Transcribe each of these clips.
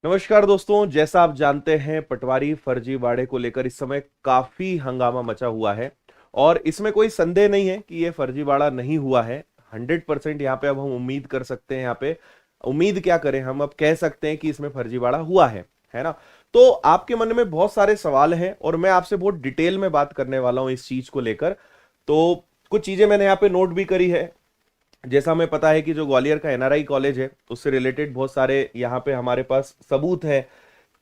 नमस्कार दोस्तों, जैसा आप जानते हैं पटवारी फर्जीवाड़े को लेकर इस समय काफी हंगामा मचा हुआ है। और इसमें कोई संदेह नहीं है कि ये फर्जीवाड़ा नहीं हुआ है। 100% यहाँ पे अब हम उम्मीद कर सकते हैं। यहाँ पे उम्मीद क्या करें, हम अब कह सकते हैं कि इसमें फर्जीवाड़ा हुआ है ना। तो आपके मन में बहुत सारे सवाल हैं और मैं आपसे बहुत डिटेल में बात करने वाला हूं इस चीज को लेकर। तो कुछ चीजें मैंने यहाँ पे नोट भी करी है। जैसा हमें पता है कि जो ग्वालियर का एनआरआई कॉलेज है उससे रिलेटेड बहुत सारे यहाँ पे हमारे पास सबूत है।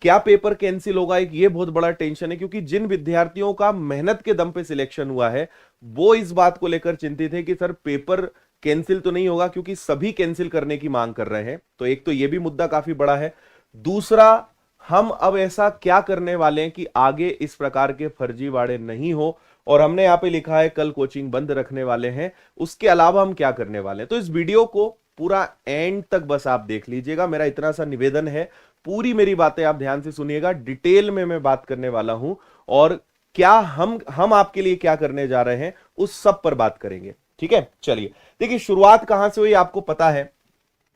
क्या पेपर कैंसिल होगा, एक ये बहुत बड़ा टेंशन है, क्योंकि जिन विद्यार्थियों का मेहनत के दम पे सिलेक्शन हुआ है वो इस बात को लेकर चिंतित है कि सर पेपर कैंसिल तो नहीं होगा, क्योंकि सभी कैंसिल करने की मांग कर रहे हैं। तो एक तो ये भी मुद्दा काफी बड़ा है। दूसरा, हम अब ऐसा क्या करने वाले हैं कि आगे इस प्रकार के फर्जीवाड़े नहीं हो। और हमने यहां पे लिखा है कल कोचिंग बंद रखने वाले हैं। उसके अलावा हम क्या करने वाले हैं, तो इस वीडियो को पूरा एंड तक बस आप देख लीजिएगा। मेरा इतना सा निवेदन है, पूरी मेरी बातें आप ध्यान से सुनिएगा। डिटेल में मैं बात करने वाला हूं और क्या हम आपके लिए क्या करने जा रहे हैं उस सब पर बात करेंगे। ठीक है, चलिए देखिए शुरुआत कहां से हुई आपको पता है।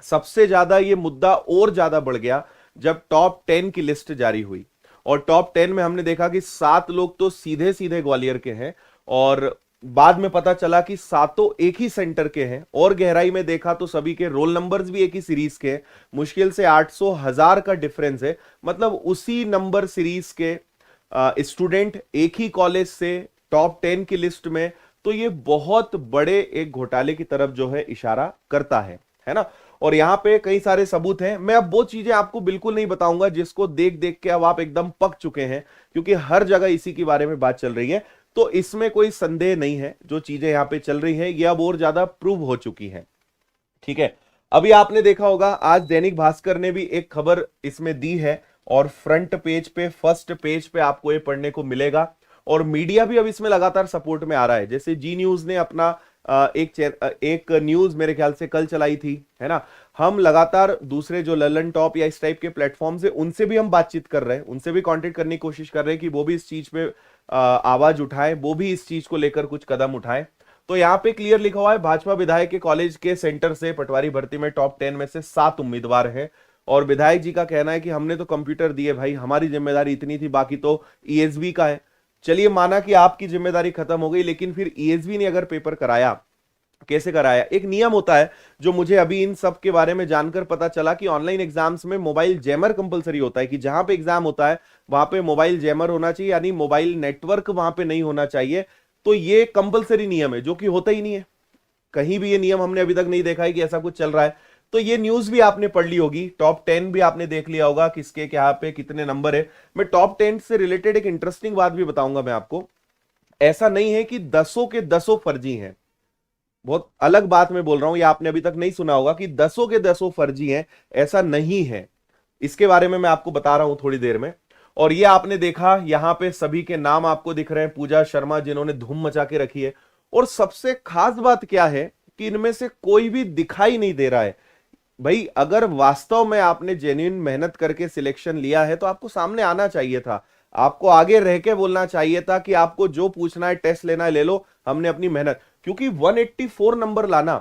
सबसे ज्यादा ये मुद्दा और ज्यादा बढ़ गया जब टॉप 10 की लिस्ट जारी हुई। और टॉप 10 में हमने देखा कि 7 लोग तो सीधे सीधे ग्वालियर के हैं और बाद में पता चला कि सातों एक ही सेंटर के हैं। और गहराई में देखा तो सभी के रोल नंबर्स भी एक ही सीरीज के हैं। मुश्किल से 800 1000 का डिफरेंस है। मतलब उसी नंबर सीरीज के स्टूडेंट एक ही कॉलेज से टॉप 10 की लिस्ट में। तो ये बहुत बड़े एक घोटाले की तरफ जो है इशारा करता है ना। और यहां पे कई सारे सबूत हैं। मैं अब वो चीजें आपको बिल्कुल नहीं बताऊंगा जिसको देख देख के अब आप एकदम पक चुके हैं, क्योंकि हर जगह इसी के बारे में बात चल रही है। तो इसमें कोई संदेह नहीं है, जो चीजें यहां पे चल रही हैं ये अब और ज्यादा प्रूव हो चुकी हैं। ठीक है, अभी आपने देखा होगा आज दैनिक भास्कर ने भी एक खबर इसमें दी है और फ्रंट पेज पे फर्स्ट पेज पे आपको ये पढ़ने को मिलेगा। और मीडिया भी अब इसमें लगातार सपोर्ट में आ रहा है। जैसे जी न्यूज ने अपना एक न्यूज मेरे ख्याल से कल चलाई थी, है ना। हम लगातार दूसरे जो ललन टॉप या इस टाइप के प्लेटफॉर्म से उनसे भी हम बातचीत कर रहे हैं, उनसे भी कांटेक्ट करने की कोशिश कर रहे हैं कि वो भी इस चीज पे आवाज उठाएं, वो भी इस चीज को लेकर कुछ कदम उठाएं। तो यहाँ पे क्लियर लिखा हुआ है भाजपा विधायक के कॉलेज के सेंटर से पटवारी भर्ती में टॉप 10 में से 7 उम्मीदवार हैं। और विधायक जी का कहना है कि हमने तो कंप्यूटर दिए भाई, हमारी जिम्मेदारी इतनी थी, बाकी तो ईएसबी का है। चलिए माना कि आपकी जिम्मेदारी खत्म हो गई, लेकिन फिर ईएसबी ने अगर पेपर कराया, कैसे कराया, एक नियम होता है जो मुझे अभी इन सब के बारे में जानकर पता चला कि ऑनलाइन एग्जाम्स में मोबाइल जैमर कंपलसरी होता है। कि जहां पे एग्जाम होता है वहां पे मोबाइल जैमर होना चाहिए, यानी मोबाइल नेटवर्क वहां पे नहीं होना चाहिए। तो ये कंपलसरी नियम है, जो कि होता ही नहीं है। कहीं भी ये नियम हमने अभी तक नहीं देखा है कि ऐसा कुछ चल रहा है। तो ये न्यूज भी आपने पढ़ ली होगी, टॉप 10 भी आपने देख लिया होगा किसके क्या पे कितने नंबर है। मैं टॉप 10 से रिलेटेड एक इंटरेस्टिंग बात भी बताऊंगा मैं आपको। ऐसा नहीं है कि 10 के 10 फर्जी हैं। बहुत अलग बात मैं बोल रहा हूं, ये आपने अभी तक नहीं सुना होगा कि 10 के 10 फर्जी हैं, ऐसा नहीं है। इसके बारे में मैं आपको बता रहा हूं थोड़ी देर में। और ये आपने देखा यहां पे सभी के नाम आपको दिख रहे हैं, पूजा शर्मा जिन्होंने धूम मचा के रखी है। और सबसे खास बात क्या है कि इनमें से कोई भी दिखाई नहीं दे रहा है। भाई अगर वास्तव में आपने जेन्युइन मेहनत करके सिलेक्शन लिया है तो आपको सामने आना चाहिए था। आपको आगे रह के बोलना चाहिए था कि आपको जो पूछना है, टेस्ट लेना है ले लो, हमने अपनी मेहनत। क्योंकि 184 नंबर लाना,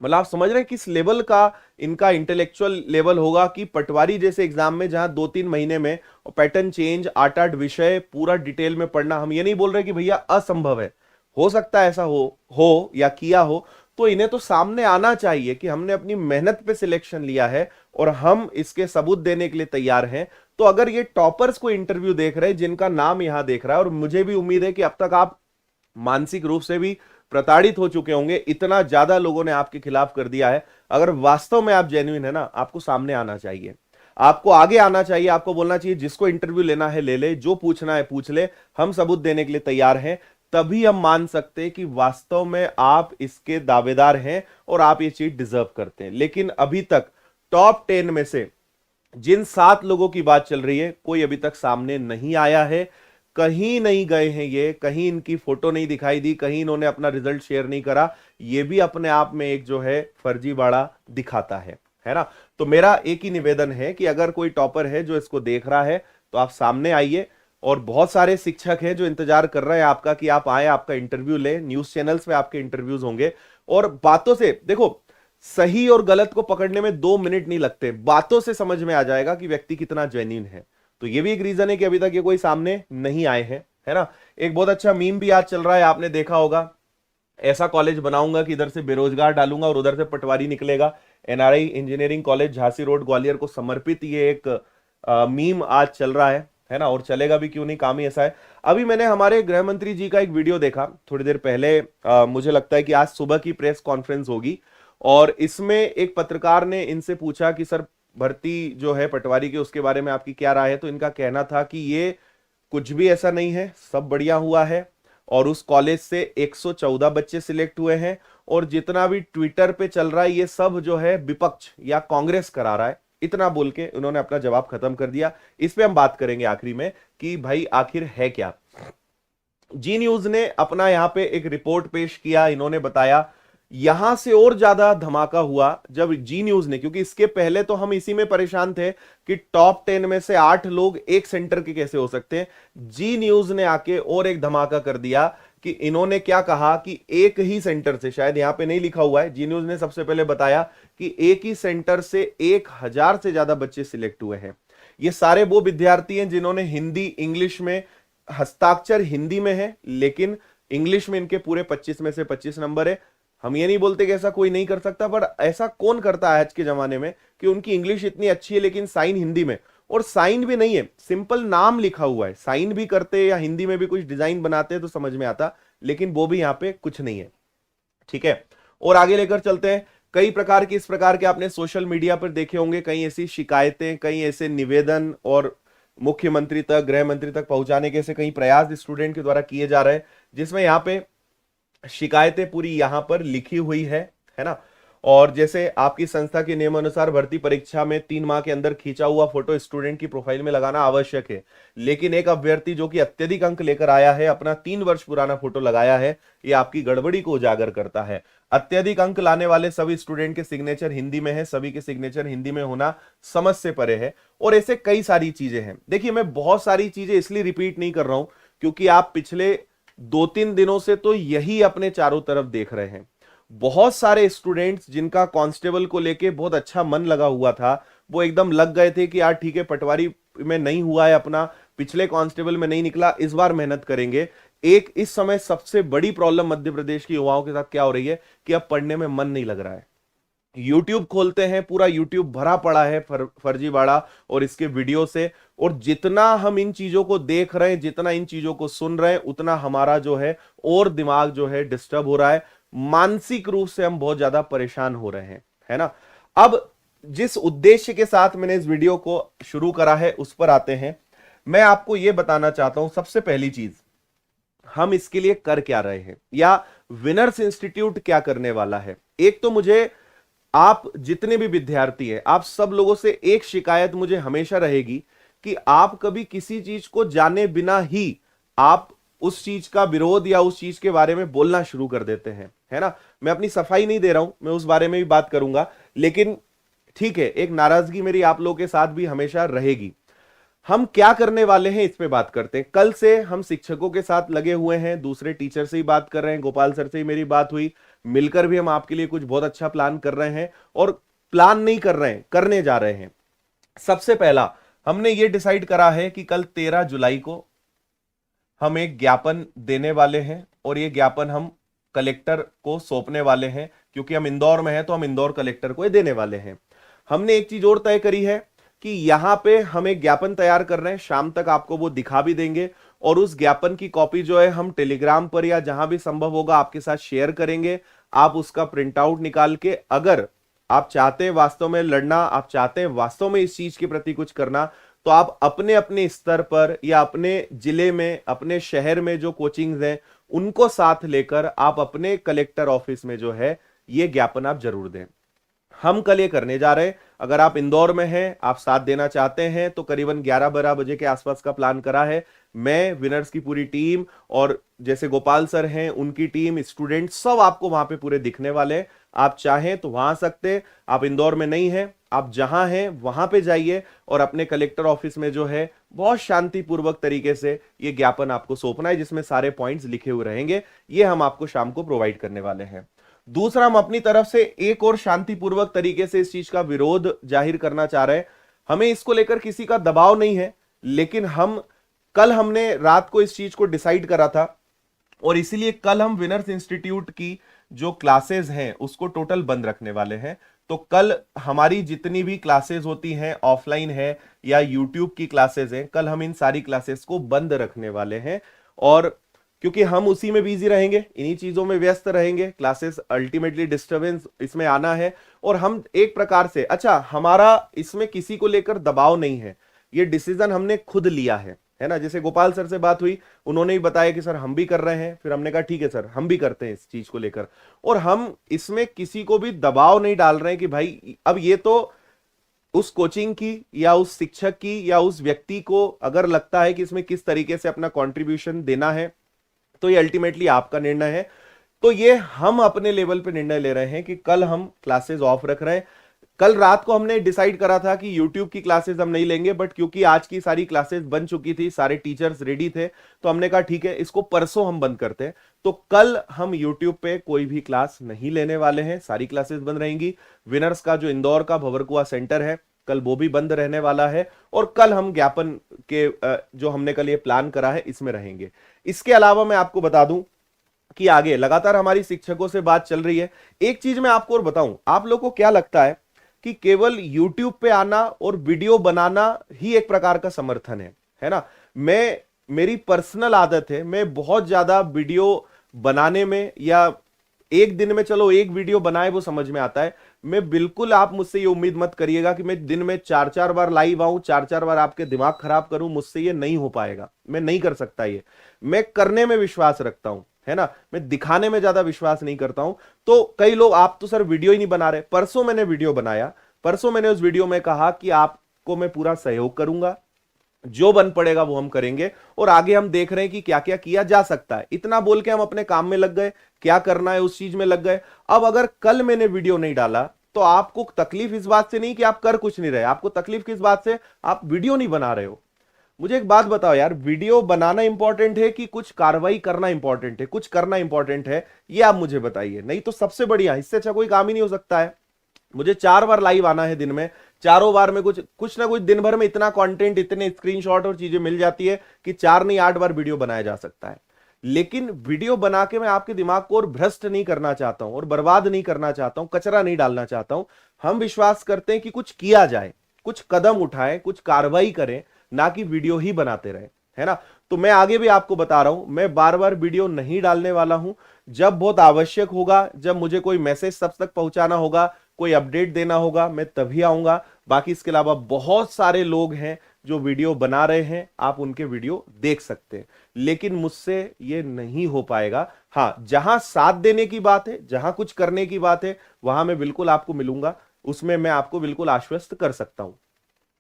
मतलब आप समझ रहे हैं किस लेवल का इनका इंटेलेक्चुअल लेवल होगा। कि पटवारी जैसे एग्जाम में जहां 2-3 महीने में पैटर्न चेंज 8-8 विषय पूरा डिटेल में पढ़ना, हम ये नहीं बोल रहे कि भैया असंभव है, हो सकता है ऐसा हो या किया हो। तो इन्हें तो सामने आना चाहिए कि हमने अपनी मेहनत पे सिलेक्शन लिया है और हम इसके सबूत देने के लिए तैयार हैं। तो अगर ये टॉपर्स को इंटरव्यू देख रहे हैं जिनका नाम यहां देख रहा है, और मुझे भी उम्मीद है कि अब तक आप मानसिक रूप से भी प्रताड़ित हो चुके होंगे, इतना ज्यादा लोगों ने आपके खिलाफ कर दिया है। अगर वास्तव में आप जेन्युइन है ना, आपको सामने आना चाहिए, आपको आगे आना चाहिए, आपको बोलना चाहिए जिसको इंटरव्यू लेना है ले ले, जो पूछना है पूछ ले, हम सबूत देने के लिए तैयार हैं। तभी हम मान सकते हैं कि वास्तव में आप इसके दावेदार हैं और आप ये चीज डिजर्व करते हैं। लेकिन अभी तक टॉप 10 में से जिन 7 लोगों की बात चल रही है, कोई अभी तक सामने नहीं आया है, कहीं नहीं गए हैं ये, कहीं इनकी फोटो नहीं दिखाई दी, कहीं इन्होंने अपना रिजल्ट शेयर नहीं करा। ये भी अपने आप में एक जो है फर्जीवाड़ा दिखाता है ना। तो मेरा एक ही निवेदन है कि अगर कोई टॉपर है जो इसको देख रहा है तो आप सामने आइए। और बहुत सारे शिक्षक हैं जो इंतजार कर रहे हैं आपका कि आप आए, आपका इंटरव्यू ले। न्यूज चैनल्स पे आपके इंटरव्यूज होंगे। और बातों से देखो, सही और गलत को पकड़ने में 2 मिनट नहीं लगते, बातों से समझ में आ जाएगा कि व्यक्ति कितना जेन्युइन है। तो ये भी एक रीजन है कि अभी तक ये कोई सामने नहीं आए हैं, है ना। एक बहुत अच्छा मीम भी आज चल रहा है, आपने देखा होगा, ऐसा कॉलेज बनाऊंगा कि इधर से बेरोजगार डालूंगा और उधर से पटवारी निकलेगा। NRI engineering college Jhansi road Gwalior को समर्पित ये एक मीम आज चल रहा है ना, और चलेगा भी, क्यों नहीं, काम ही ऐसा है। अभी मैंने हमारे गृह मंत्री जी का एक वीडियो देखा थोड़ी देर पहले, मुझे लगता है कि आज सुबह की प्रेस कॉन्फ्रेंस होगी, और इसमें एक पत्रकार ने इनसे पूछा कि सर भर्ती जो है पटवारी की उसके बारे में आपकी क्या राय है। तो इनका कहना था कि ये कुछ भी ऐसा नहीं है, सब बढ़िया हुआ है, और उस कॉलेज से 114 बच्चे सिलेक्ट हुए हैं, और जितना भी ट्विटर पे चल रहा है ये सब जो है विपक्ष या कांग्रेस करा रहा है। इतना बोल के उन्होंने अपना जवाब खत्म कर दिया। इस पे हम बात करेंगे आखिरी में कि भाई आखिर है क्या। जी न्यूज ने अपना यहां पे एक रिपोर्ट पेश किया, इन्होंने बताया, यहां से और ज्यादा धमाका हुआ जब जी न्यूज ने, क्योंकि इसके पहले तो हम इसी में परेशान थे कि टॉप 10 में से 8 लोग एक सेंटर के कैसे हो सकते हैं। जी न्यूज ने आके और एक धमाका कर दिया कि इन्होंने क्या कहा कि एक ही सेंटर से, शायद यहां पे नहीं लिखा हुआ है, जी न्यूज ने सबसे पहले बताया कि एक ही सेंटर से 1000 से ज्यादा बच्चे सिलेक्ट हुए हैं। ये सारे वो विद्यार्थी हैं जिन्होंने हिंदी इंग्लिश में, हस्ताक्षर हिंदी में है लेकिन इंग्लिश में इनके पूरे 25 में से 25 नंबर है। हम ये नहीं बोलते कि ऐसा कोई नहीं कर सकता, पर ऐसा कौन करता है आज के जमाने में कि उनकी इंग्लिश इतनी अच्छी है लेकिन साइन हिंदी में, और साइन भी नहीं है, सिंपल नाम लिखा हुआ है। साइन भी करते या हिंदी में भी कुछ डिजाइन बनाते तो समझ में आता, लेकिन वो भी यहां पे कुछ नहीं है। ठीक है, और आगे लेकर चलते हैं। कई प्रकार के इस प्रकार के आपने सोशल मीडिया पर देखे होंगे, कई ऐसी शिकायतें, कई ऐसे निवेदन और मुख्यमंत्री तक, गृह मंत्री तक पहुंचाने के ऐसे कई प्रयास स्टूडेंट के द्वारा किए जा रहे हैं, जिसमें यहां पे शिकायतें पूरी यहां पर लिखी हुई है ना। और जैसे आपकी संस्था के नियमानुसार भर्ती परीक्षा में 3 माह के अंदर खींचा हुआ फोटो स्टूडेंट की प्रोफाइल में लगाना आवश्यक है, लेकिन एक अभ्यर्थी जो कि अत्यधिक अंक लेकर आया है अपना 3 वर्ष पुराना फोटो लगाया है, ये आपकी गड़बड़ी को उजागर करता है। अत्यधिक अंक लाने वाले सभी स्टूडेंट के सिग्नेचर हिंदी में है, सभी के सिग्नेचर हिंदी में होना समझ से परे है, और ऐसे कई सारी चीजें हैं। देखिए, मैं बहुत सारी चीजें इसलिए रिपीट नहीं कर रहा हूं क्योंकि आप पिछले 2-3 दिनों से तो यही अपने चारों तरफ देख रहे हैं। बहुत सारे स्टूडेंट्स जिनका कांस्टेबल को लेके बहुत अच्छा मन लगा हुआ था, वो एकदम लग गए थे कि यार ठीक है, पटवारी में नहीं हुआ है अपना, पिछले कांस्टेबल में नहीं निकला, इस बार मेहनत करेंगे। एक इस समय सबसे बड़ी प्रॉब्लम मध्य प्रदेश के युवाओं के साथ क्या हो रही है कि अब पढ़ने में मन नहीं लग रहा है। YouTube खोलते हैं, पूरा YouTube भरा पड़ा है फर्जीवाड़ा और इसके वीडियो से, और जितना हम इन चीजों को देख रहे हैं, जितना इन चीजों को सुन रहे हैं, उतना हमारा जो है और दिमाग जो है डिस्टर्ब हो रहा है, मानसिक रूप से हम बहुत ज्यादा परेशान हो रहे हैं, है ना। अब जिस उद्देश्य के साथ मैंने इस वीडियो को शुरू करा है उस पर आते हैं। मैं आपको यह बताना चाहता हूं, सबसे पहली चीज, हम इसके लिए कर क्या रहे हैं या विनर्स इंस्टीट्यूट क्या करने वाला है। एक तो मुझे, आप जितने भी विद्यार्थी हैं, आप सब लोगों से एक शिकायत मुझे हमेशा रहेगी कि आप कभी किसी चीज को जाने बिना ही आप उस चीज का विरोध या उस चीज के बारे में बोलना शुरू कर देते हैं, है ना। मैं अपनी सफाई नहीं दे रहा हूं, मैं उस बारे में भी बात करूंगा, लेकिन ठीक है, एक नाराजगी मेरी आप लोगों के साथ भी हमेशा रहेगी। हम क्या करने वाले हैं इस पे बात करते हैं। कल से हम शिक्षकों के साथ लगे हुए हैं, दूसरे टीचर से ही बात कर रहे हैं, गोपाल सर से ही मेरी बात हुई, मिलकर भी हम आपके लिए कुछ बहुत अच्छा प्लान कर रहे हैं, और प्लान नहीं कर रहे हैं, करने जा रहे हैं। सबसे पहला हमने ये डिसाइड करा है कि कल 13 जुलाई को हम एक ज्ञापन देने वाले हैं, और ये ज्ञापन हम कलेक्टर को सौंपने वाले हैं, क्योंकि हम इंदौर में हैं तो हम इंदौर कलेक्टर को ये देने वाले हैं। हमने एक चीज और तय करी है कि यहां पे हम एक ज्ञापन तैयार कर रहे हैं, शाम तक आपको वो दिखा भी देंगे, और उस ज्ञापन की कॉपी जो है हम टेलीग्राम पर या जहां भी संभव होगा आपके साथ शेयर करेंगे। आप उसका प्रिंट आउट निकाल के, अगर आप चाहते हैं वास्तव में लड़ना, आप चाहते हैं वास्तव में इस चीज के प्रति कुछ करना, तो आप अपने अपने स्तर पर या अपने जिले में, अपने शहर में जो कोचिंग्स हैं उनको साथ लेकर आप अपने कलेक्टर ऑफिस में जो है ये ज्ञापन आप जरूर दें। हम कल ये करने जा रहे हैं। अगर आप इंदौर में हैं, आप साथ देना चाहते हैं, तो करीबन 11-12 बजे के आसपास का प्लान करा है। मैं, विनर्स की पूरी टीम, और जैसे गोपाल सर हैं उनकी टीम, स्टूडेंट, सब आपको वहां पे पूरे दिखने वाले हैं। आप चाहें तो वहां आ सकते, आप इंदौर में नहीं हैं, आप जहां हैं वहां पे जाइए और अपने कलेक्टर ऑफिस में जो है बहुत शांतिपूर्वक तरीके से ये ज्ञापन आपको सौंपना है, जिसमें सारे पॉइंट्स लिखे हुए रहेंगे। ये हम आपको शाम को प्रोवाइड करने वाले हैं। दूसरा, हम अपनी तरफ से एक और शांतिपूर्वक तरीके से इस चीज का विरोध जाहिर करना चाह रहे हैं। हमें इसको लेकर किसी का दबाव नहीं है, लेकिन हमने रात को इस चीज को डिसाइड करा था और इसीलिए कल हम विनर्स इंस्टीट्यूट की जो क्लासेस हैं उसको टोटल बंद रखने वाले हैं। तो कल हमारी जितनी भी क्लासेस होती हैं, ऑफलाइन है या यूट्यूब की क्लासेस हैं, कल हम इन सारी क्लासेस को बंद रखने वाले हैं। और क्योंकि हम उसी में बिजी रहेंगे, इन्हीं चीजों में व्यस्त रहेंगे, क्लासेस अल्टीमेटली डिस्टरबेंस इसमें आना है। और हम एक प्रकार से, अच्छा, हमारा इसमें किसी को लेकर दबाव नहीं है, ये डिसीजन हमने खुद लिया है ना। जैसे गोपाल सर से बात हुई, उन्होंने ही बताया कि सर हम भी कर रहे हैं, फिर हमने कहा ठीक है सर हम भी करते हैं इस चीज को लेकर। और हम इसमें किसी को भी दबाव नहीं डाल रहे हैं कि भाई अब ये तो उस कोचिंग की या उस शिक्षक की या उस व्यक्ति को अगर लगता है कि इसमें किस तरीके से अपना कंट्रीब्यूशन देना है, तो ये अल्टीमेटली आपका निर्णय है। तो ये हम अपने लेवल पे निर्णय ले रहे हैं कि कल हम क्लासेस ऑफ रख रहे हैं। कल रात को हमने डिसाइड करा था कि YouTube की क्लासेस हम नहीं लेंगे, बट क्योंकि आज की सारी क्लासेस बन चुकी थी, सारे टीचर्स रेडी थे, तो हमने कहा ठीक है इसको परसों हम बंद करते हैं। तो कल हम YouTube पे कोई भी क्लास नहीं लेने वाले हैं, सारी क्लासेस बंद रहेंगी। विनर्स का जो इंदौर का भंवरकुआ सेंटर है, कल वो भी बंद रहने वाला है। और कल हम ज्ञापन के जो हमने कल ये प्लान करा है इसमें रहेंगे। इसके अलावा मैं आपको बता दूं कि आगे लगातार हमारी शिक्षकों से बात चल रही है। एक चीज मैं आपको और बताऊं, आप लोगों को क्या लगता है कि केवल YouTube पे आना और वीडियो बनाना ही एक प्रकार का समर्थन है ना। मेरी पर्सनल आदत है, मैं बहुत ज्यादा वीडियो बनाने में, या एक दिन में चलो एक वीडियो बनाए वो समझ में आता है। मैं बिल्कुल, आप मुझसे ये उम्मीद मत करिएगा कि मैं दिन में 4-4 बार लाइव आऊं, 4-4 बार आपके दिमाग खराब करूं, मुझसे ये नहीं हो पाएगा, मैं नहीं कर सकता ये। मैं करने में विश्वास रखता हूं, है ना, मैं दिखाने में ज्यादा विश्वास नहीं करता हूं। तो कई लोग, आप तो सर वीडियो ही नहीं बना रहे। परसों मैंने वीडियो बनाया, परसों मैंने उस वीडियो में कहा कि आपको मैं पूरा सहयोग करूंगा, जो बन पड़ेगा वो हम करेंगे, और आगे हम देख रहे हैं कि क्या क्या किया जा सकता है। इतना बोल के हम अपने काम में लग गए, क्या करना है उस चीज में लग गए। अब अगर कल मैंने वीडियो नहीं डाला तो आपको तकलीफ इस बात से नहीं कि आप कर कुछ नहीं रहे, आपको तकलीफ किस बात से, आप वीडियो नहीं बना रहे हो। मुझे एक बात बताओ यार, वीडियो बनाना इंपॉर्टेंट है कि कुछ कार्रवाई करना इंपॉर्टेंट है, कुछ करना इंपॉर्टेंट है, ये आप मुझे बताइए। नहीं तो सबसे बढ़िया, इससे अच्छा कोई काम ही नहीं हो सकता है। मुझे 4 बार लाइव आना है दिन में, चारों बार में कुछ ना कुछ दिन भर में इतना कंटेंट, इतने स्क्रीनशॉट और चीजें मिल जाती है कि 4 नहीं 8 बार वीडियो बनाया जा सकता है। लेकिन वीडियो बना के मैं आपके दिमाग को और भ्रष्ट नहीं करना चाहता हूं और बर्बाद नहीं करना चाहता हूं, कचरा नहीं डालना चाहता हूं। हम विश्वास करते हैं कि कुछ किया जाए, कुछ कदम उठाएं, कुछ कार्रवाई करें, ना कि वीडियो ही बनाते रहे, है ना। तो मैं आगे भी आपको बता रहा हूं, मैं बार बार वीडियो नहीं डालने वाला हूं। जब बहुत आवश्यक होगा, जब मुझे कोई मैसेज सब तक पहुंचाना होगा, कोई अपडेट देना होगा, मैं तभी आऊंगा। बाकी इसके अलावा बहुत सारे लोग हैं जो वीडियो बना रहे हैं, आप उनके वीडियो देख सकते हैं, लेकिन मुझसे ये नहीं हो पाएगा। हाँ, जहां साथ देने की बात है, जहां कुछ करने की बात है, वहां मैं बिल्कुल आपको मिलूंगा, उसमें मैं आपको बिल्कुल आश्वस्त कर सकता हूं।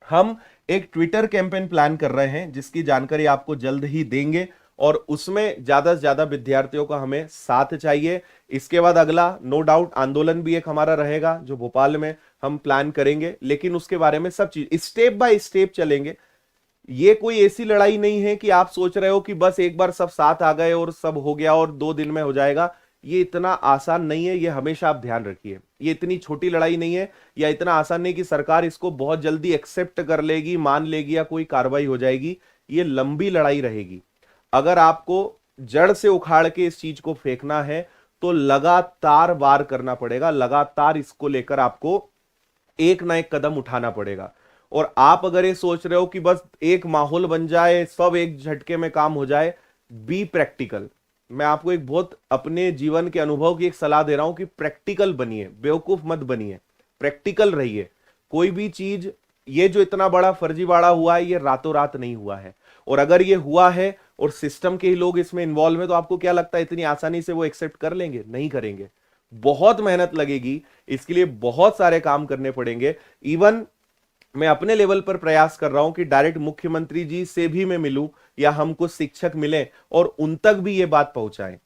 हम एक ट्विटर कैंपेन प्लान कर रहे हैं जिसकी जानकारी आपको जल्द ही देंगे, और उसमें ज्यादा से ज्यादा विद्यार्थियों का हमें साथ चाहिए। इसके बाद अगला नो डाउट आंदोलन भी एक हमारा रहेगा जो भोपाल में हम प्लान करेंगे, लेकिन उसके बारे में सब चीज स्टेप बाय स्टेप चलेंगे। ये कोई ऐसी लड़ाई नहीं है कि आप सोच रहे हो कि बस एक बार सब साथ आ गए और सब हो गया और 2 दिन में हो जाएगा। ये इतना आसान नहीं है, ये हमेशा आप ध्यान रखिए। ये इतनी छोटी लड़ाई नहीं है, या इतना आसान नहीं कि सरकार इसको बहुत जल्दी एक्सेप्ट कर लेगी, मान लेगी या कोई कार्रवाई हो जाएगी। ये लंबी लड़ाई रहेगी। अगर आपको जड़ से उखाड़ के इस चीज को फेंकना है तो लगातार वार करना पड़ेगा, लगातार इसको लेकर आपको एक ना एक कदम उठाना पड़ेगा। और आप अगर ये सोच रहे हो कि बस एक माहौल बन जाए, सब एक झटके में काम हो जाए, बी प्रैक्टिकल। मैं आपको एक बहुत अपने जीवन के अनुभव की एक सलाह दे रहा हूं कि प्रैक्टिकल बनिए, बेवकूफ मत बनिए, प्रैक्टिकल रहिए। कोई भी चीज, ये जो इतना बड़ा फर्जीवाड़ा हुआ है, ये रातों रात नहीं हुआ है। और अगर ये हुआ है और सिस्टम के ही लोग इसमें इन्वॉल्व है, तो आपको क्या लगता है इतनी आसानी से वो एक्सेप्ट कर लेंगे? नहीं करेंगे। बहुत मेहनत लगेगी, इसके लिए बहुत सारे काम करने पड़ेंगे। इवन मैं अपने लेवल पर प्रयास कर रहा हूं कि डायरेक्ट मुख्यमंत्री जी से भी मैं मिलूं, या हमको शिक्षक मिले और उन तक भी ये बात पहुंचाएं।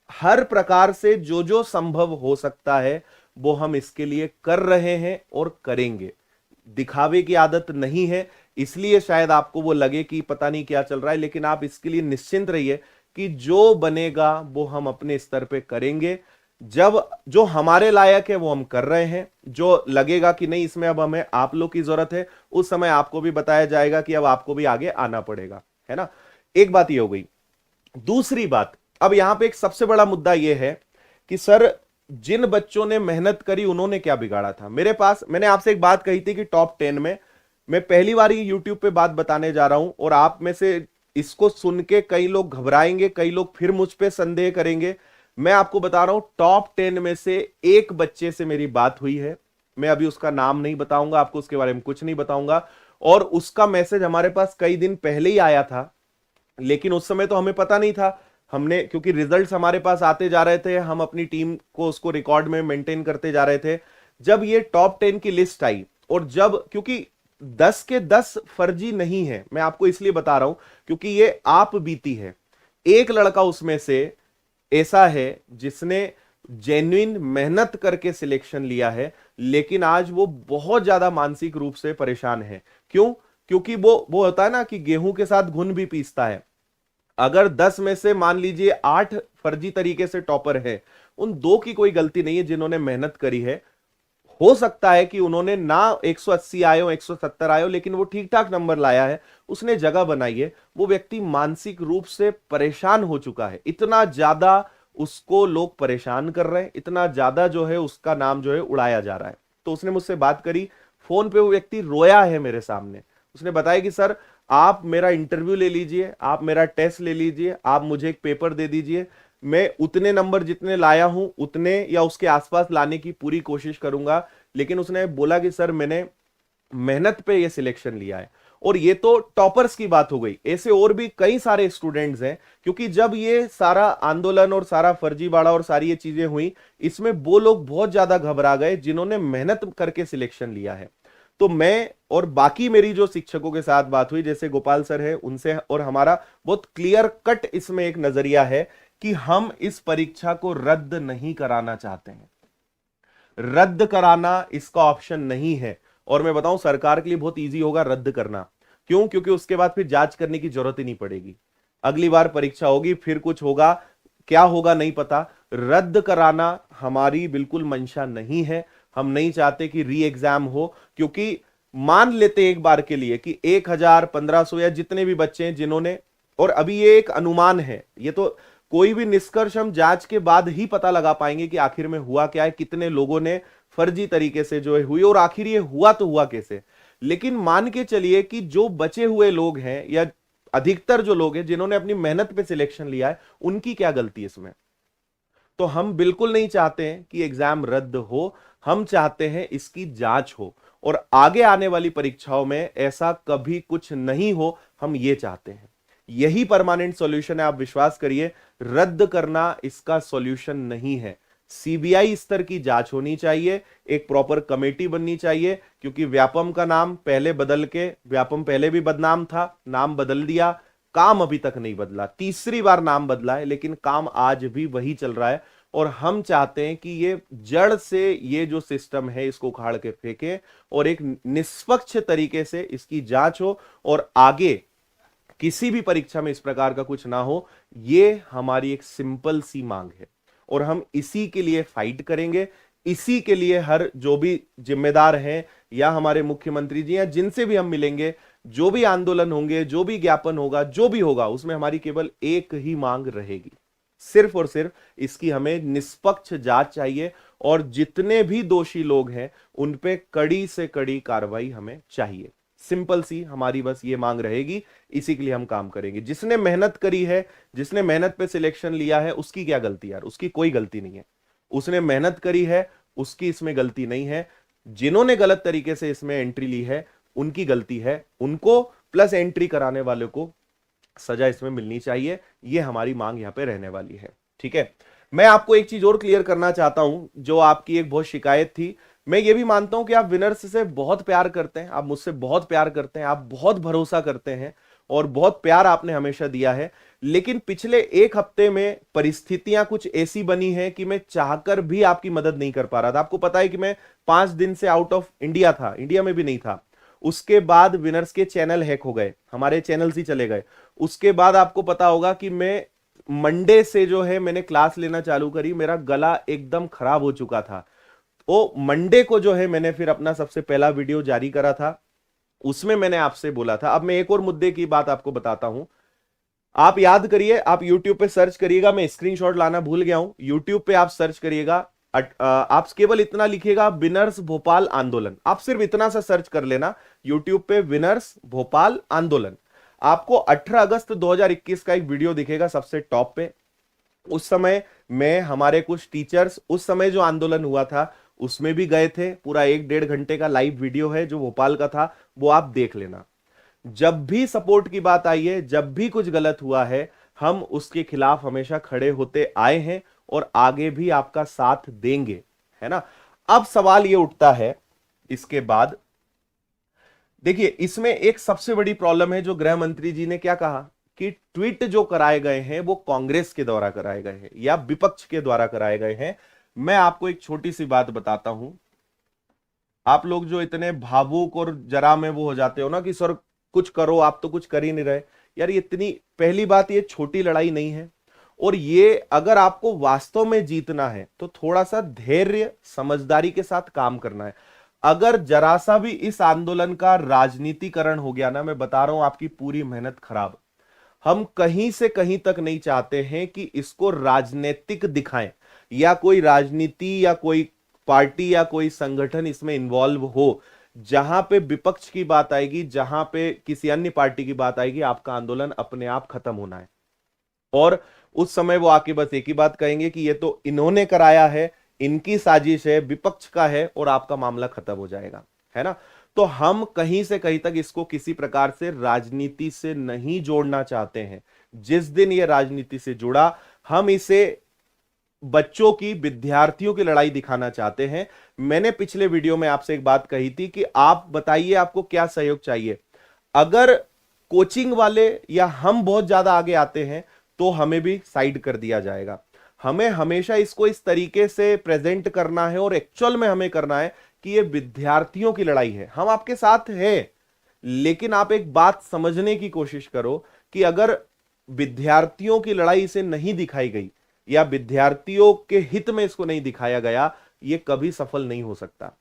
हर प्रकार से जो जो संभव हो सकता है वो हम इसके लिए कर रहे हैं और करेंगे। दिखावे की आदत नहीं है, इसलिए शायद आपको वो लगे कि पता नहीं क्या चल रहा है, लेकिन आप इसके लिए निश्चिंत रहिए कि जो बनेगा वो हम अपने स्तर पे करेंगे। जब जो हमारे लायक है वो हम कर रहे हैं, जो लगेगा कि नहीं इसमें अब हमें आप लोग की जरूरत है, उस समय आपको भी बताया जाएगा कि अब आपको भी आगे आना पड़ेगा, है ना। एक बात ये हो गई। दूसरी बात, अब यहां पे एक सबसे बड़ा मुद्दा यह है कि सर जिन बच्चों ने मेहनत करी उन्होंने क्या बिगाड़ा था। मेरे पास, मैंने आपसे एक बात कही थी कि टॉप 10 में, मैं पहली बार ये यूट्यूब पे बात बताने जा रहा हूं और आप में से इसको सुन के कई लोग घबराएंगे, कई लोग फिर मुझ पे संदेह करेंगे। मैं आपको बता रहा हूं टॉप 10 में से एक बच्चे से मेरी बात हुई है। मैं अभी उसका नाम नहीं बताऊंगा आपको, उसके बारे में कुछ नहीं बताऊंगा, और उसका मैसेज हमारे पास कई दिन पहले ही आया था, लेकिन उस समय तो हमें पता नहीं था। हमने, क्योंकि रिजल्ट्स हमारे पास आते जा रहे थे, हम अपनी टीम को उसको रिकॉर्ड में मेंटेन करते जा रहे थे। जब ये टॉप 10 की लिस्ट आई, और जब, क्योंकि 10 के 10 फर्जी नहीं है, मैं आपको इसलिए बता रहा हूं क्योंकि ये आप बीती है। एक लड़का उसमें से ऐसा है जिसने जेन्युइन मेहनत करके सिलेक्शन लिया है, लेकिन आज वो बहुत ज्यादा मानसिक रूप से परेशान है। क्यों? क्योंकि वो होता है ना कि गेहूं के साथ घुन भी पीसता है। अगर 10 में से मान लीजिए 8 फर्जी तरीके से टॉपर है, उन 2 की कोई गलती नहीं है जिन्होंने मेहनत करी है। हो सकता है कि उन्होंने ना 180 आए हो, 170 आए हो, लेकिन वो ठीक ठाक नंबर लाया है, उसने जगह बनाई है। वो व्यक्ति मानसिक रूप से परेशान हो चुका है, इतना ज्यादा उसको लोग परेशान कर रहे हैं, इतना ज्यादा जो है उसका नाम जो है उड़ाया जा रहा है। तो उसने मुझसे बात करी, फोन पे वो व्यक्ति रोया है मेरे सामने। उसने बताया कि सर आप मेरा इंटरव्यू ले लीजिए, आप मेरा टेस्ट ले लीजिए, आप मुझे एक पेपर दे दीजिए, मैं उतने नंबर जितने लाया हूं उतने या उसके आसपास लाने की पूरी कोशिश करूंगा। लेकिन उसने बोला कि सर मैंने मेहनत पे ये सिलेक्शन लिया है। और ये तो टॉपर्स की बात हो गई, ऐसे और भी कई सारे स्टूडेंट्स हैं। क्योंकि जब ये सारा आंदोलन और सारा फर्जीवाड़ा और सारी ये चीजें हुई, इसमें वो लोग बहुत ज्यादा घबरा गए जिन्होंने मेहनत करके सिलेक्शन लिया है। तो मैं और बाकी मेरी जो शिक्षकों के साथ बात हुई, जैसे गोपाल सर है, उनसे और हमारा बहुत क्लियर कट इसमें एक नजरिया है कि हम इस परीक्षा को रद्द नहीं कराना चाहते हैं। रद्द कराना इसका ऑप्शन नहीं है। और मैं बताऊं सरकार के लिए बहुत इजी होगा रद्द करना। क्यों? क्योंकि उसके बाद फिर जांच करने की जरूरत ही नहीं पड़ेगी। अगली बार परीक्षा होगी, फिर कुछ होगा, क्या होगा नहीं पता। रद्द कराना हमारी बिल्कुल मंशा नहीं है। हम नहीं चाहते कि री एग्जाम हो, क्योंकि मान लेते एक बार के लिए कि 1000, 1500 या जितने भी बच्चे हैं जिन्होंने, और अभी ये एक अनुमान है, ये तो कोई भी निष्कर्ष हम जांच के बाद ही पता लगा पाएंगे कि आखिर में हुआ क्या है, कितने लोगों ने फर्जी तरीके से जो है हुई, और आखिर ये हुआ तो हुआ कैसे। लेकिन मान के चलिए कि जो बचे हुए लोग हैं या अधिकतर जो लोग हैं जिन्होंने अपनी मेहनत पे सिलेक्शन लिया है, उनकी क्या गलती है इसमें। तो हम बिल्कुल नहीं चाहते हैं कि एग्जाम रद्द हो, हम चाहते हैं इसकी जांच हो और आगे आने वाली परीक्षाओं में ऐसा कभी कुछ नहीं हो, हम ये चाहते हैं। यही परमानेंट सॉल्यूशन है, आप विश्वास करिए। रद्द करना इसका सॉल्यूशन नहीं है। सीबीआई स्तर की जांच होनी चाहिए, एक प्रॉपर कमेटी बननी चाहिए, क्योंकि व्यापम का नाम पहले बदल के, व्यापम पहले भी बदनाम था, नाम बदल दिया, काम अभी तक नहीं बदला, तीसरी बार नाम बदला है, लेकिन काम आज भी वही चल रहा है। और हम चाहते हैं कि ये जड़ से ये जो सिस्टम है इसको उखाड़ के फेंके और एक निष्पक्ष तरीके से इसकी जांच हो और आगे किसी भी परीक्षा में इस प्रकार का कुछ ना हो। ये हमारी एक सिंपल सी मांग है और हम इसी के लिए फाइट करेंगे। इसी के लिए हर जो भी जिम्मेदार हैं या हमारे मुख्यमंत्री जी या जिनसे भी हम मिलेंगे, जो भी आंदोलन होंगे, जो भी ज्ञापन होगा, जो भी होगा, उसमें हमारी केवल एक ही मांग रहेगी, सिर्फ और सिर्फ इसकी हमें निष्पक्ष जांच चाहिए और जितने भी दोषी लोग हैं उन पे कड़ी से कड़ी कार्रवाई हमें चाहिए। सिंपल सी हमारी बस ये मांग रहेगी, इसी के लिए हम काम करेंगे। जिसने मेहनत करी है, जिसने मेहनत पे सिलेक्शन लिया है, उसकी क्या गलती यार? उसकी कोई गलती नहीं है। उसने मेहनत करी है, उसकी इसमें गलती नहीं है। जिन्होंने गलत तरीके से इसमें एंट्री ली है उनकी गलती है, उनको प्लस एंट्री कराने वालों को सजा इसमें मिलनी चाहिए। ये हमारी मांग यहां पे रहने वाली है। ठीक है, मैं आपको एक चीज और क्लियर करना चाहता हूं, जो आपकी एक बहुत शिकायत थी। मैं ये भी मानता हूं कि आप विनर्स से बहुत प्यार करते हैं, आप मुझसे बहुत प्यार करते हैं, आप बहुत भरोसा करते हैं और बहुत प्यार आपने हमेशा दिया है। लेकिन पिछले एक हफ्ते में परिस्थितियां कुछ ऐसी बनी हैं कि मैं चाहकर भी आपकी मदद नहीं कर पा रहा था। आपको पता है कि मैं 5 दिन से आउट ऑफ इंडिया था, इंडिया में भी नहीं था। उसके बाद विनर्स के चैनल हैक हो गए, हमारे चैनल्स ही चले गए। उसके बाद आपको पता होगा कि मैं मंडे से जो है मैंने क्लास लेना चालू करी, मेरा गला एकदम खराब हो चुका था। वो मंडे को जो है मैंने फिर अपना सबसे पहला वीडियो जारी करा था, उसमें मैंने आपसे बोला था। अब मैं एक और मुद्दे की बात आपको बताता हूं, आप याद करिए, आप YouTube पे सर्च करिएगा, मैं स्क्रीनशॉट लाना भूल गया हूं, YouTube पे आप सर्च करिएगा, आप केवल इतना लिखिएगा विनर्स भोपाल आंदोलन, आप सिर्फ इतना सा सर्च कर लेना YouTube पे, विनर्स भोपाल आंदोलन। आपको 18 अगस्त 2021 का एक वीडियो दिखेगा सबसे टॉप पे। उस समय मैं, हमारे कुछ टीचर्स, उस समय जो आंदोलन हुआ था उसमें भी गए थे, पूरा 1-1.5 घंटे का लाइव वीडियो है जो भोपाल का था, वो आप देख लेना। जब भी सपोर्ट की बात आई है, जब भी कुछ गलत हुआ है, हम उसके खिलाफ हमेशा खड़े होते आए हैं और आगे भी आपका साथ देंगे, है ना। अब सवाल ये उठता है इसके बाद, देखिए इसमें एक सबसे बड़ी प्रॉब्लम है जो गृह मंत्री जी ने क्या कहा कि ट्वीट जो कराए गए हैं वो कांग्रेस के द्वारा कराए गए हैं या विपक्ष के द्वारा कराए गए हैं। मैं आपको एक छोटी सी बात बताता हूं, आप लोग जो इतने भावुक और जरा में वो हो जाते हो ना कि सर कुछ करो, आप तो कुछ कर ही नहीं रहे। यार ये इतनी, पहली बात, ये छोटी लड़ाई नहीं है, और ये अगर आपको वास्तव में जीतना है तो थोड़ा सा धैर्य समझदारी के साथ काम करना है। अगर जरा सा भी इस आंदोलन का राजनीतिकरण हो गया ना, मैं बता रहा हूं आपकी पूरी मेहनत खराब। हम कहीं से कहीं तक नहीं चाहते हैं कि इसको राजनीतिक दिखाएं या कोई राजनीति या कोई पार्टी या कोई संगठन इसमें इन्वॉल्व हो। जहां पे विपक्ष की बात आएगी, जहां पे किसी अन्य पार्टी की बात आएगी, आपका आंदोलन अपने आप खत्म होना है। और उस समय वो आके बस एक ही बात कहेंगे कि ये तो इन्होंने कराया है, इनकी साजिश है, विपक्ष का है, और आपका मामला खत्म हो जाएगा, है ना। तो हम कहीं से कहीं तक इसको किसी प्रकार से राजनीति से नहीं जोड़ना चाहते हैं। जिस दिन ये राजनीति से जुड़ा, हम इसे बच्चों की, विद्यार्थियों की लड़ाई दिखाना चाहते हैं। मैंने पिछले वीडियो में आपसे एक बात कही थी कि आप बताइए आपको क्या सहयोग चाहिए। अगर कोचिंग वाले या हम बहुत ज्यादा आगे आते हैं तो हमें भी साइड कर दिया जाएगा। हमें हमेशा इसको इस तरीके से प्रेजेंट करना है और एक्चुअल में हमें करना है कि ये विद्यार्थियों की लड़ाई है, हम आपके साथ हैं। लेकिन आप एक बात समझने की कोशिश करो कि अगर विद्यार्थियों की लड़ाई से नहीं दिखाई गई या विद्यार्थियों के हित में इसको नहीं दिखाया गया, ये कभी सफल नहीं हो सकता।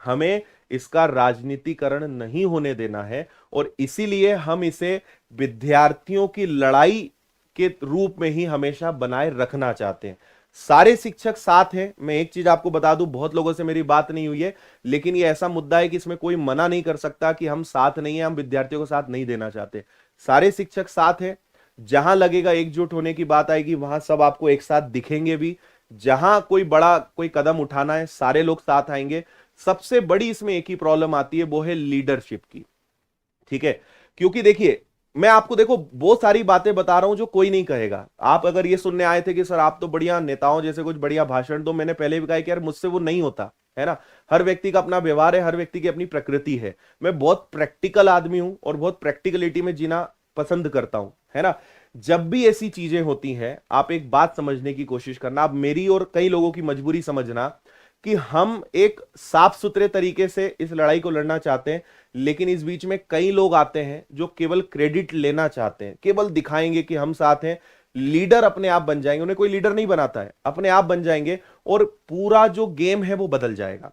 हमें इसका राजनीतिकरण नहीं होने देना है, और इसीलिए हम इसे विद्यार्थियों की लड़ाई के रूप में ही हमेशा बनाए रखना चाहते हैं। सारे शिक्षक साथ हैं। मैं एक चीज आपको बता दूं, बहुत लोगों से मेरी बात नहीं हुई है, लेकिन ये ऐसा मुद्दा है कि इसमें कोई मना नहीं कर सकता कि हम साथ नहीं है, हम विद्यार्थियों को साथ नहीं देना चाहते। सारे शिक्षक साथ हैं। जहां लगेगा एकजुट होने की बात आएगी, वहां सब आपको एक साथ दिखेंगे भी। जहां कोई बड़ा कोई कदम उठाना है, सारे लोग साथ आएंगे। सबसे बड़ी इसमें एक ही प्रॉब्लम आती है, वो है लीडरशिप की, ठीक है। क्योंकि देखिए, मैं आपको देखो बहुत सारी बातें बता रहा हूं जो कोई नहीं कहेगा। आप अगर ये सुनने आए थे कि सर आप तो बढ़िया नेताओं जैसे कुछ बढ़िया भाषण दो, मैंने पहले भी कहा कि यार मुझसे वो नहीं होता, है ना। हर व्यक्ति का अपना व्यवहार है, हर व्यक्ति की अपनी प्रकृति है। मैं बहुत प्रैक्टिकल आदमी हूं और बहुत प्रैक्टिकलिटी में जीना पसंद करता हूं, है ना। जब भी ऐसी चीजें होती हैं, आप एक बात समझने की कोशिश करना, आप मेरी और कई लोगों की मजबूरी समझना कि हम एक साफ सुथरे तरीके से इस लड़ाई को लड़ना चाहते हैं, लेकिन इस बीच में कई लोग आते हैं जो केवल क्रेडिट लेना चाहते हैं, केवल दिखाएंगे कि हम साथ हैं। लीडर अपने आप बन जाएंगे, उन्हें कोई लीडर नहीं बनाता है, अपने आप बन जाएंगे और पूरा जो गेम है वो बदल जाएगा।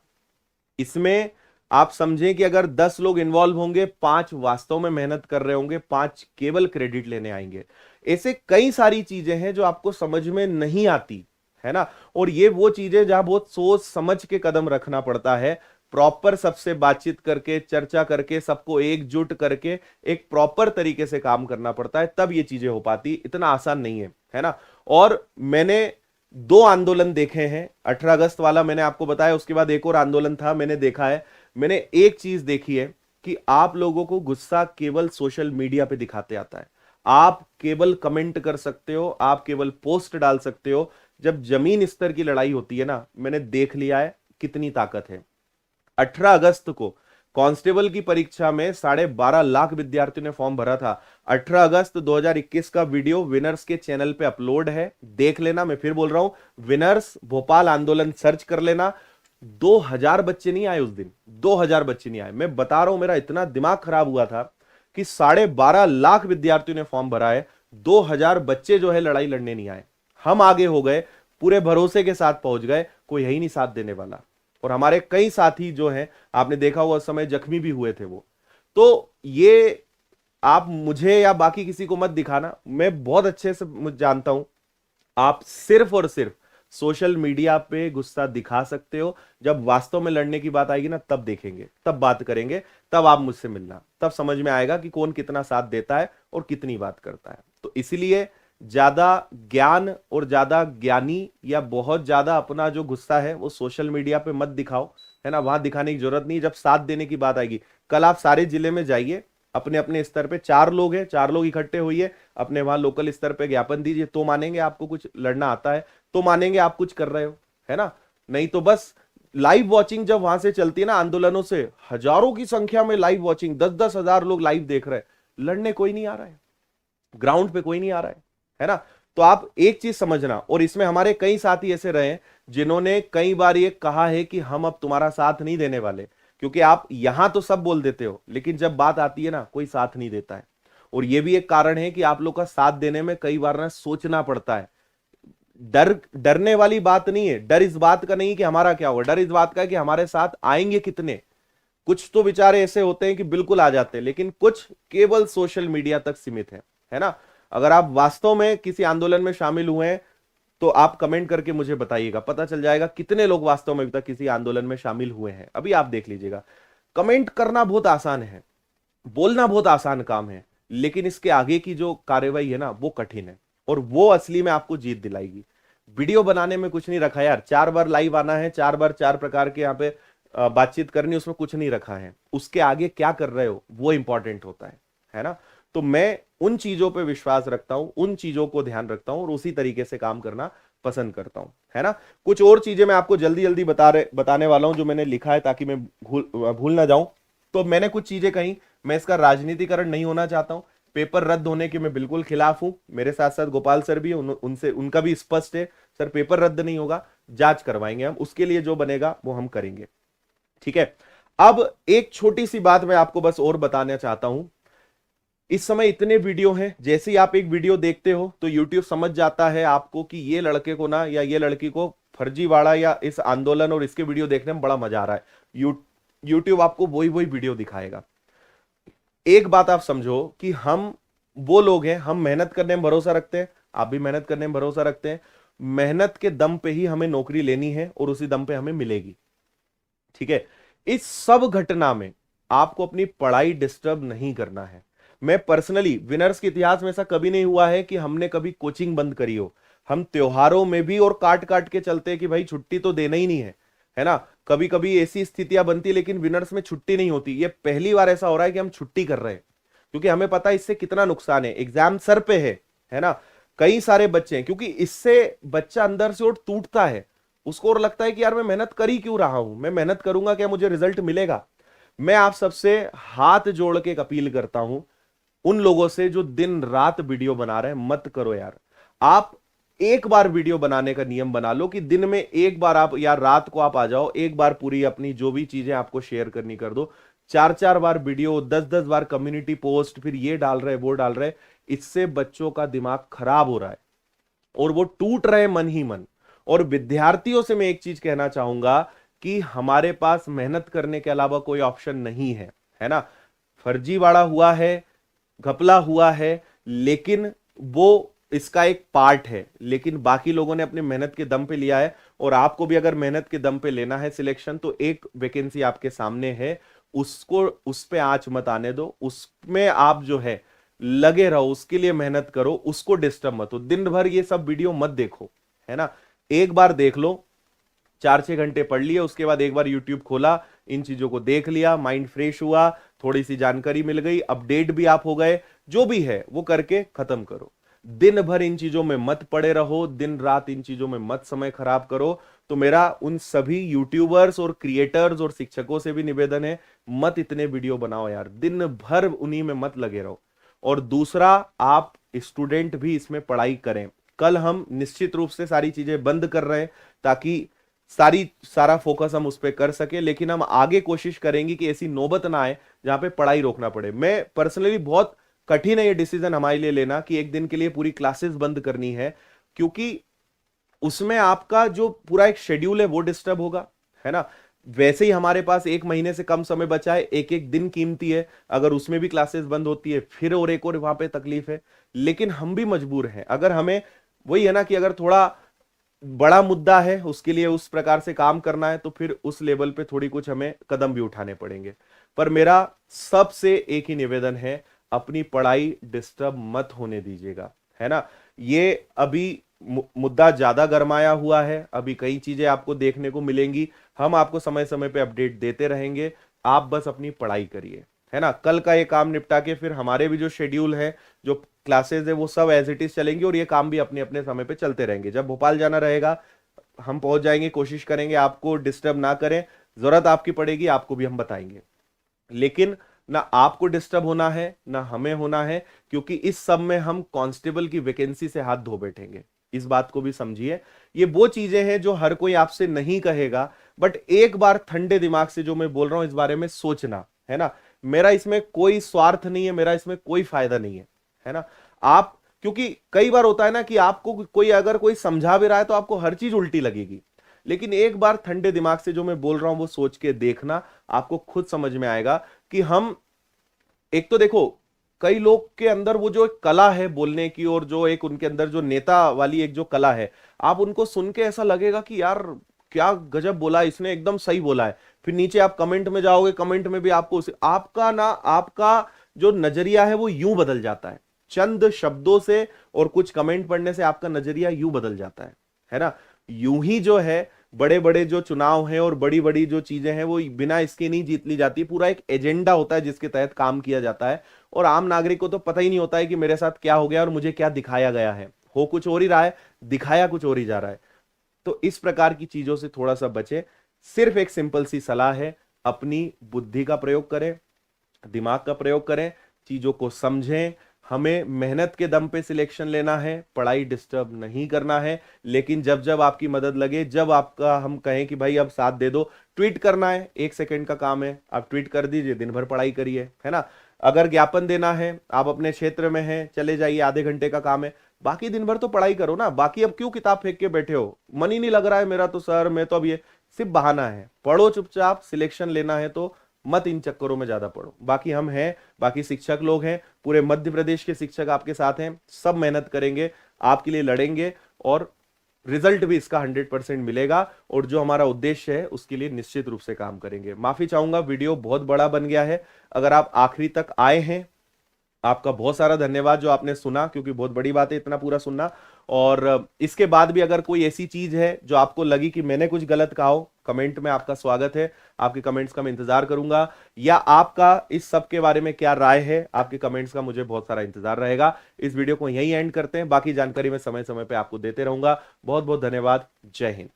इसमें आप समझें कि अगर 10 लोग इन्वॉल्व होंगे, 5 वास्तव में मेहनत कर रहे होंगे, 5 केवल क्रेडिट लेने आएंगे। ऐसे कई सारी चीजें हैं जो आपको समझ में नहीं आती, है ना। और ये वो चीजें जहां बहुत सोच समझ के कदम रखना पड़ता है, प्रॉपर सबसे बातचीत करके, चर्चा करके, सबको एकजुट करके एक प्रॉपर तरीके से काम करना पड़ता है, तब ये चीजें हो पाती। इतना आसान नहीं है ना। और मैंने 2 आंदोलन देखे हैं, 18 अगस्त वाला मैंने आपको बताया, उसके बाद एक और आंदोलन था, मैंने देखा है। मैंने एक चीज देखी है कि आप लोगों को गुस्सा केवल सोशल मीडिया पे दिखाते आता है। आप केवल कमेंट कर सकते हो, आप केवल पोस्ट डाल सकते हो। जब जमीन स्तर की लड़ाई होती है ना, मैंने देख लिया है कितनी ताकत है। 18 अगस्त को कांस्टेबल की परीक्षा में 12.5 लाख विद्यार्थियों ने फॉर्म भरा था। 18 अगस्त 2021 का वीडियो विनर्स के चैनल पे अपलोड है, देख लेना। मैं फिर बोल रहा हूं, विनर्स भोपाल आंदोलन सर्च कर लेना। 2000 बच्चे नहीं आए उस दिन, 2000 बच्चे नहीं आए। मैं बता रहा हूं, मेरा इतना दिमाग खराब हुआ था कि 12.5 लाख विद्यार्थियों ने फॉर्म भरा है, 2000 बच्चे जो है लड़ाई लड़ने नहीं आए, हम आगे हो गए, पूरे भरोसे के साथ पहुंच गए, कोई है ही नहीं साथ देने वाला। और हमारे कई साथी जो हैं, आपने देखा हुआ उस समय जख्मी भी हुए थे वो। तो ये आप मुझे या बाकी किसी को मत दिखाना, मैं बहुत अच्छे से मुझे जानता हूं, आप सिर्फ और सिर्फ सोशल मीडिया पे गुस्सा दिखा सकते हो। जब वास्तव में लड़ने की बात आएगी ना, तब देखेंगे, तब बात करेंगे, तब आप मुझसे मिलना, तब समझ में आएगा कि कौन कितना साथ देता है और कितनी बात करता है। तो इसीलिए ज्यादा ज्ञान और ज्यादा ज्ञानी या बहुत ज्यादा अपना जो गुस्सा है वो सोशल मीडिया पे मत दिखाओ, है ना, वहां दिखाने की जरूरत नहीं। जब साथ देने की बात आएगी, कल आप सारे जिले में जाइए, अपने अपने स्तर पे 4 लोग हैं, 4 लोग इकट्ठे होइए, अपने वहां लोकल स्तर पे ज्ञापन दीजिए, तो मानेंगे आपको कुछ लड़ना आता है, तो मानेंगे आप कुछ कर रहे हो, है ना। नहीं तो बस लाइव वॉचिंग जब वहां से चलती है ना, आंदोलनों से हजारों की संख्या में लाइव वॉचिंग, 10-10 हजार लोग लाइव देख रहे हैं, लड़ने कोई नहीं आ रहा है, ग्राउंड पे कोई नहीं आ रहा है ना। तो आप एक चीज समझना, और इसमें हमारे कई साथी ऐसे रहे हैं जिन्होंने कई बार ये कहा है कि हम अब तुम्हारा साथ नहीं देने वाले, क्योंकि आप यहां तो सब बोल देते हो, लेकिन जब बात आती है ना, कोई साथ नहीं देता है। और ये भी एक कारण है कि आप लोग का साथ देने में कई बार ना सोचना पड़ता है। डरने वाली बात नहीं है, डर इस बात का नहीं कि हमारा क्या होगा, डर इस बात का है कि हमारे साथ आएंगे कितने। कुछ तो बेचारे ऐसे होते हैं कि बिल्कुल आ जाते हैं, लेकिन कुछ केवल सोशल मीडिया तक सीमित है ना। अगर आप वास्तव में किसी आंदोलन में शामिल हुए हैं तो आप कमेंट करके मुझे बताइएगा, पता चल जाएगा कितने लोग वास्तव में अभी तक किसी आंदोलन में शामिल हुए हैं। अभी आप देख लीजिएगा, कमेंट करना बहुत आसान है, बोलना बहुत आसान काम है, लेकिन इसके आगे की जो कार्रवाई है ना, वो कठिन है, और वो असली में आपको जीत दिलाएगी। वीडियो बनाने में कुछ नहीं रखा यार, 4 बार लाइव आना है, 4 बार 4 प्रकार के यहाँ पे बातचीत करनी, उसमें कुछ नहीं रखा है। उसके आगे क्या कर रहे हो वो इंपॉर्टेंट होता है ना। तो मैं उन चीजों पे विश्वास रखता हूं, उन चीजों को ध्यान रखता हूं और उसी तरीके से काम करना पसंद करता हूं, है ना। कुछ और चीजें मैं आपको जल्दी जल्दी बताने वाला हूं जो मैंने लिखा है, ताकि मैं भूल ना जाऊं। तो मैंने कुछ चीजें कही, मैं इसका राजनीतिकरण नहीं होना चाहता हूं, पेपर रद्द होने के मैं बिल्कुल खिलाफ हूं। मेरे साथ साथ गोपाल सर भी, उनसे उनका भी स्पष्ट है, सर पेपर रद्द नहीं होगा, जांच करवाएंगे हम, उसके लिए जो बनेगा वो हम करेंगे, ठीक है। अब एक छोटी सी बात मैं आपको बस और बताना चाहता हूं। इस समय इतने वीडियो हैं, जैसे ही आप एक वीडियो देखते हो तो YouTube समझ जाता है आपको कि ये लड़के को ना, या ये लड़की को फर्जीवाड़ा या इस आंदोलन और इसके वीडियो देखने में बड़ा मजा आ रहा है। YouTube आपको वही वही वीडियो दिखाएगा। एक बात आप समझो कि हम वो लोग हैं, हम मेहनत करने में भरोसा रखते हैं, आप भी मेहनत करने में भरोसा रखते हैं, मेहनत के दम पे ही हमें नौकरी लेनी है और उसी दम पे हमें मिलेगी, ठीक है। इस सब घटना में आपको अपनी पढ़ाई डिस्टर्ब नहीं करना है। मैं पर्सनली, विनर्स के इतिहास में ऐसा कभी नहीं हुआ है कि हमने कभी कोचिंग बंद करी हो। हम त्योहारों में भी और काट काट के चलते हैं कि भाई छुट्टी तो देना ही नहीं है ना। कभी कभी ऐसी स्थितियां बनती है, लेकिन विनर्स में छुट्टी नहीं होती। ये पहली बार ऐसा हो रहा है कि हम छुट्टी कर रहे हैं, क्योंकि हमें पता है इससे कितना नुकसान है। एग्जाम सर पे है ना। कई सारे बच्चे हैं, क्योंकि इससे बच्चा अंदर से और टूटता है, उसको और लगता है कि यार मैं मेहनत कर ही क्यों रहा हूं, मैं मेहनत करूंगा क्या, मुझे रिजल्ट मिलेगा। मैं आप सबसे हाथ जोड़ के एक अपील करता हूं, उन लोगों से जो दिन रात वीडियो बना रहे हैं, मत करो यार। आप एक बार वीडियो बनाने का नियम बना लो कि दिन में एक बार आप, या रात को आप आ जाओ, एक बार पूरी अपनी जो भी चीजें आपको शेयर करनी कर दो। 4-4 बार वीडियो, 10-10 बार कम्युनिटी पोस्ट, फिर ये डाल रहे वो डाल रहे, इससे बच्चों का दिमाग खराब हो रहा है और वो टूट रहे मन ही मन। और विद्यार्थियों से मैं एक चीज कहना चाहूंगा कि हमारे पास मेहनत करने के अलावा कोई ऑप्शन नहीं है ना। फर्जीवाड़ा हुआ है, घपला हुआ है, लेकिन वो इसका एक पार्ट है, लेकिन बाकी लोगों ने अपनी मेहनत के दम पे लिया है। और आपको भी अगर मेहनत के दम पे लेना है सिलेक्शन, तो एक वैकेंसी आपके सामने है, उसको, उस पे आंच मत आने दो, उसमें आप जो है लगे रहो, उसके लिए मेहनत करो, उसको डिस्टर्ब मत हो। दिन भर ये सब वीडियो मत देखो, है ना। एक बार देख लो, 4-6 घंटे पढ़ लिए, उसके बाद एक बार यूट्यूब खोला, इन चीजों को देख लिया, माइंड फ्रेश हुआ, थोड़ी सी जानकारी मिल गई, अपडेट भी आप हो गए, जो भी है वो करके खत्म करो। दिन भर इन चीजों में मत पड़े रहो, दिन रात इन चीजों में मत समय खराब करो। तो मेरा उन सभी यूट्यूबर्स और क्रिएटर्स और शिक्षकों से भी निवेदन है, मत इतने वीडियो बनाओ यार, दिन भर उन्हीं में मत लगे रहो। और दूसरा, आप स्टूडेंट भी इसमें पढ़ाई करें। कल हम निश्चित रूप से सारी चीजें बंद कर रहे हैं, ताकि सारा फोकस हम उस पर कर सके, लेकिन हम आगे कोशिश करेंगे कि ऐसी नौबत ना आए जहां पे पढ़ाई रोकना पड़े। मैं पर्सनली बहुत कठिन है ये डिसीजन हमारे लिए लेना कि एक दिन के लिए पूरी क्लासेस बंद करनी है, क्योंकि उसमें आपका जो पूरा एक शेड्यूल है वो डिस्टर्ब होगा, है ना। वैसे ही हमारे पास एक महीने से कम समय बचा है, एक एक दिन कीमती है, अगर उसमें भी क्लासेस बंद होती है फिर और एक और वहां पे तकलीफ है। लेकिन हम भी मजबूर हैं, अगर हमें वही है ना कि अगर थोड़ा बड़ा मुद्दा है उसके लिए उस प्रकार से काम करना है तो फिर उस लेवल पे थोड़ी कुछ हमें कदम भी उठाने पड़ेंगे। पर मेरा सबसे एक ही निवेदन है, अपनी पढ़ाई डिस्टर्ब मत होने दीजिएगा, है ना। ये अभी मुद्दा ज्यादा गरमाया हुआ है, अभी कई चीजें आपको देखने को मिलेंगी, हम आपको समय समय पे अपडेट देते रहेंगे। आप बस अपनी पढ़ाई करिए, है ना। कल का ये काम निपटा के फिर हमारे भी जो शेड्यूल है, जो क्लासेस है, वो सब एज इट इज चलेंगी और ये काम भी अपने अपने समय पे चलते रहेंगे। जब भोपाल जाना रहेगा हम पहुंच जाएंगे, कोशिश करेंगे आपको डिस्टर्ब ना करें, जरूरत आपकी पड़ेगी आपको भी हम बताएंगे। लेकिन ना आपको डिस्टर्ब होना है ना हमें होना है, क्योंकि इस सब में हम कांस्टेबल की वैकेंसी से हाथ धो बैठेंगे। इस बात को भी समझिए, ये वो चीजें हैं जो हर कोई आपसे नहीं कहेगा, बट एक बार ठंडे दिमाग से जो मैं बोल रहा हूं इस बारे में सोचना, है ना। मेरा इसमें कोई स्वार्थ नहीं है, मेरा इसमें कोई फायदा नहीं है ना। आप, क्योंकि कई बार होता है ना कि आपको कोई अगर कोई समझा भी रहा है तो आपको हर चीज उल्टी लगेगी, लेकिन एक बार ठंडे दिमाग से जो मैं बोल रहा हूं वो सोच के देखना, आपको खुद समझ में आएगा कि हम, एक तो देखो कई लोग के अंदर वो जो एक कला है बोलने की, और जो एक उनके अंदर जो नेता वाली एक जो कला है, आप उनको सुन के ऐसा लगेगा कि यार क्या गजब बोला इसने, एकदम सही बोला है। फिर नीचे आप कमेंट में जाओगे, कमेंट में भी आपको आपका ना, आपका जो नजरिया है वो यूं बदल जाता है चंद शब्दों से, और कुछ कमेंट पढ़ने से आपका नजरिया यूं बदल जाता है ना। यूं ही जो है बड़े बड़े जो चुनाव हैं और बड़ी बड़ी जो चीजें हैं वो बिना इसके नहीं जीत ली जाती, पूरा एक एजेंडा होता है जिसके तहत काम किया जाता है। और आम नागरिक को तो पता ही नहीं होता है कि मेरे साथ क्या हो गया और मुझे क्या दिखाया गया है, हो कुछ और ही रहा है, दिखाया कुछ और ही जा रहा है। तो इस प्रकार की चीजों से थोड़ा सा बचे। सिर्फ एक सिंपल सी सलाह है, अपनी बुद्धि का प्रयोग करें, दिमाग का प्रयोग करें, चीजों को समझें। हमें मेहनत के दम पे सिलेक्शन लेना है, पढ़ाई डिस्टर्ब नहीं करना है। लेकिन जब जब आपकी मदद लगे, जब आपका हम कहें कि भाई अब साथ दे दो, ट्वीट करना है, 1 सेकंड का काम है, आप ट्वीट कर दीजिए, दिन भर पढ़ाई करिए, है ना। अगर ज्ञापन देना है, आप अपने क्षेत्र में हैं, चले जाइए, आधे घंटे का काम है, बाकी दिन भर तो पढ़ाई करो ना। बाकी अब क्यों किताब फेंक के बैठे हो, मन ही नहीं लग रहा है मेरा तो सर, मैं तो अब ये सिर्फ बहाना है। पढ़ो चुपचाप, सिलेक्शन लेना है तो मत इन चक्करों में ज्यादा पढ़ो। बाकी हम हैं, बाकी शिक्षक लोग हैं, पूरे मध्य प्रदेश के शिक्षक आपके साथ हैं, सब मेहनत करेंगे, आपके लिए लड़ेंगे, और रिजल्ट भी इसका 100% मिलेगा। और जो हमारा उद्देश्य है उसके लिए निश्चित रूप से काम करेंगे। माफी चाहूंगा, वीडियो बहुत बड़ा बन गया है। अगर आप आखिरी तक आए हैं, आपका बहुत सारा धन्यवाद जो आपने सुना, क्योंकि बहुत बड़ी बात है इतना पूरा सुनना। और इसके बाद भी अगर कोई ऐसी चीज है जो आपको लगी कि मैंने कुछ गलत कहा हो, कमेंट में आपका स्वागत है, आपके कमेंट्स का मैं इंतजार करूंगा। या आपका इस सब के बारे में क्या राय है, आपके कमेंट्स का मुझे बहुत सारा इंतजार रहेगा। इस वीडियो को यहीं एंड करते हैं, बाकी जानकारी मैं समय समय पे आपको देते रहूंगा। बहुत बहुत धन्यवाद। जय हिंद।